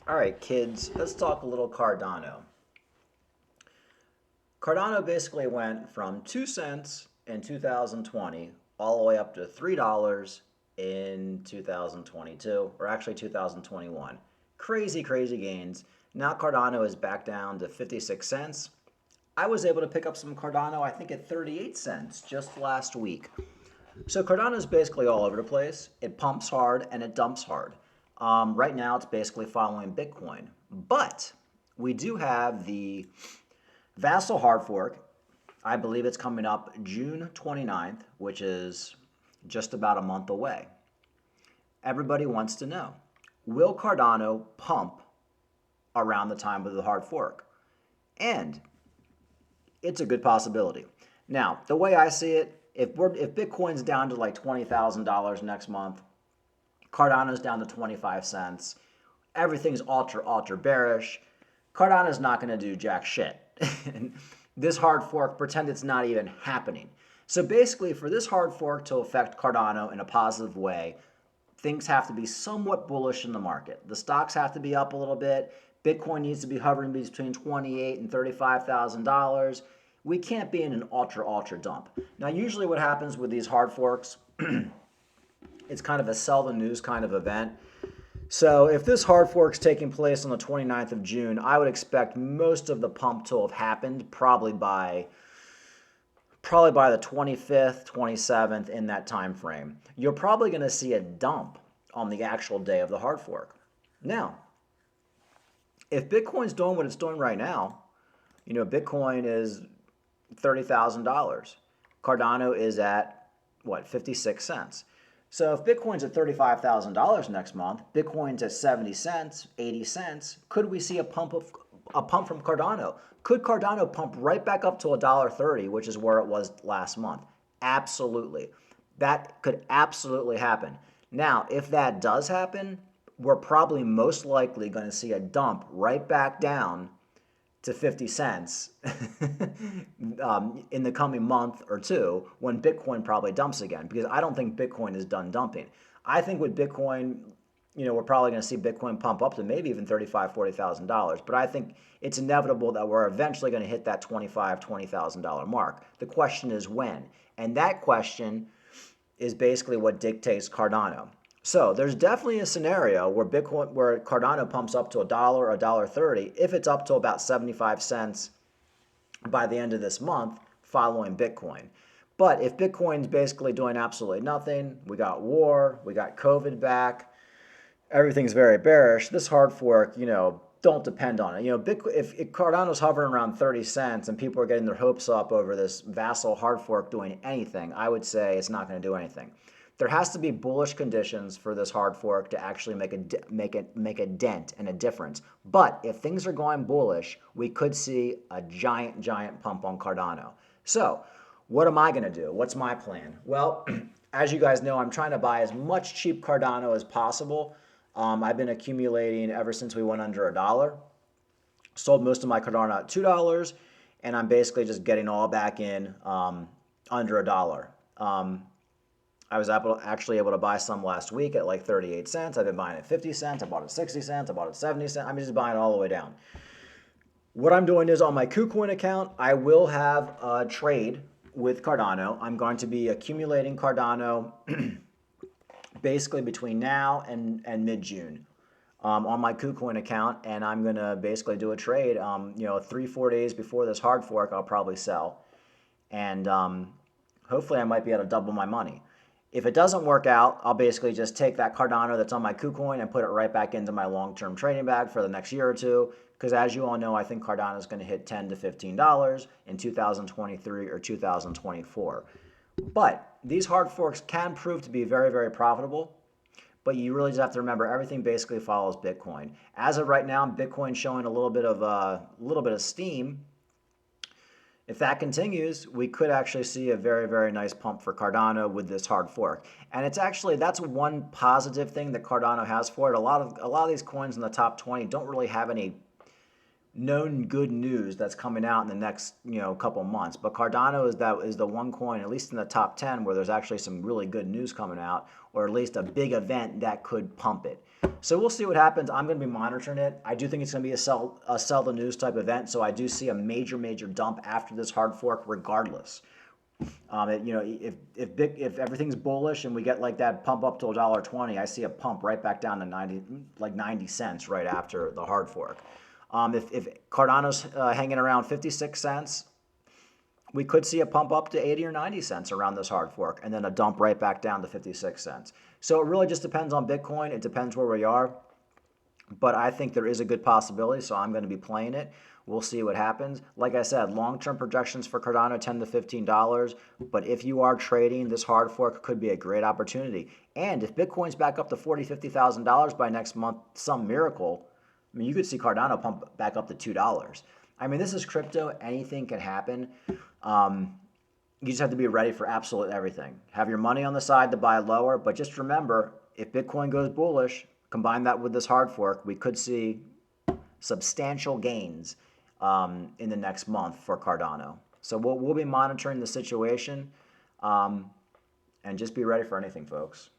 All right, kids, let's talk a little Cardano. Cardano basically went from 2 cents in 2020 all the way up to $3 in 2022, or actually 2021. Crazy, crazy gains. Now Cardano is back down to 56 cents. I was able to pick up some Cardano, I think, at 38 cents just last week. So Cardano is basically all over the place. It pumps hard and it dumps hard. Right now, it's basically following Bitcoin. But we do have the Vasil hard fork. I believe it's coming up June 29th, which is just about a month away. Everybody wants to know, will Cardano pump around the time of the hard fork? And it's a good possibility. Now, the way I see it, if Bitcoin's down to like $20,000 next month, Cardano's down to 25 cents, everything's ultra bearish, Cardano's not going to do jack shit. This hard fork, pretend it's not even happening. So basically, for this hard fork to affect Cardano in a positive way, things have to be somewhat bullish in the market. The stocks have to be up a little bit. Bitcoin needs to be hovering between $28,000 and $35,000. We can't be in an ultra dump. Now, usually what happens with these hard forks, it's kind of a sell the news kind of event. So if this hard fork's taking place on the 29th of June, I would expect most of the pump to have happened probably by the 25th, 27th, in that time frame. You're probably going to see a dump on the actual day of the hard fork. Now, if Bitcoin's doing what it's doing right now, Bitcoin is $30,000. Cardano is at, what, 56 cents. So if Bitcoin's at $35,000 next month, Bitcoin's at 70 cents, 80 cents, could we see a pump from Cardano? Could Cardano pump right back up to $1.30, which is where it was last month? Absolutely. That could absolutely happen. Now, if that does happen, we're probably most likely going to see a dump right back down to 50 cents in the coming month or two, when Bitcoin probably dumps again, because I don't think Bitcoin is done dumping. I think with Bitcoin, we're probably going to see Bitcoin pump up to maybe even $35,000, $40,000. But I think it's inevitable that we're eventually going to hit that $25,000, $20,000 mark. The question is when. And that question is basically what dictates Cardano. So there's definitely a scenario where Cardano pumps up to $1 or $1.30 if it's up to about 75 cents by the end of this month following Bitcoin. But if Bitcoin's basically doing absolutely nothing, we got war, we got COVID back, everything's very bearish, this hard fork, don't depend on it. If Cardano's hovering around 30 cents and people are getting their hopes up over this Vasil hard fork doing anything, I would say it's not going to do anything. There has to be bullish conditions for this hard fork to actually make a dent and a difference. But if things are going bullish, we could see a giant pump on Cardano. So what am I going to do? What's my plan? Well, as you guys know, I'm trying to buy as much cheap Cardano as possible. I've been accumulating ever since we went under $1. Sold most of my Cardano at $2, and I'm basically just getting all back in under $1. I was actually able to buy some last week at like 38 cents. I've been buying at 50 cents. I bought at 60 cents. I bought at 70 cents. I'm just buying all the way down. What I'm doing is on my KuCoin account, I will have a trade with Cardano. I'm going to be accumulating Cardano basically between now and mid-June on my KuCoin account, and I'm going to basically do a trade. 3-4 days before this hard fork, I'll probably sell. And hopefully I might be able to double my money. If it doesn't work out, I'll basically just take that Cardano that's on my KuCoin and put it right back into my long-term trading bag for the next year or two. Because as you all know, I think Cardano is going to hit $10 to $15 in 2023 or 2024. But these hard forks can prove to be very, very profitable. But you really just have to remember everything basically follows Bitcoin. As of right now, Bitcoin's showing a little bit of steam. If that continues, we could actually see a very, very nice pump for Cardano with this hard fork. And that's one positive thing that Cardano has for it. A lot of these coins in the top 20 don't really have any known good news that's coming out in the next couple months. But Cardano is the one coin, at least in the top 10, where there's actually some really good news coming out, or at least a big event that could pump it. So we'll see what happens. I'm going to be monitoring it. I do think it's going to be a sell the news type event. So I do see a major dump after this hard fork, regardless. If everything's bullish and we get like that pump up to $1.20, I see a pump right back down to 90 cents right after the hard fork. If Cardano's hanging around 56 cents, we could see a pump up to 80 or 90 cents around this hard fork, and then a dump right back down to 56 cents. So it really just depends on Bitcoin. It depends where we are. But I think there is a good possibility, so I'm going to be playing it. We'll see what happens. Like I said, long-term projections for Cardano, $10 to $15. But if you are trading, this hard fork could be a great opportunity. And if Bitcoin's back up to $40,000, $50,000 by next month, some miracle, I mean, you could see Cardano pump back up to $2. I mean, this is crypto. Anything can happen. You just have to be ready for absolute everything. Have your money on the side to buy lower, but just remember, if Bitcoin goes bullish, combine that with this hard fork, we could see substantial gains in the next month for Cardano. So we'll be monitoring the situation and just be ready for anything, folks.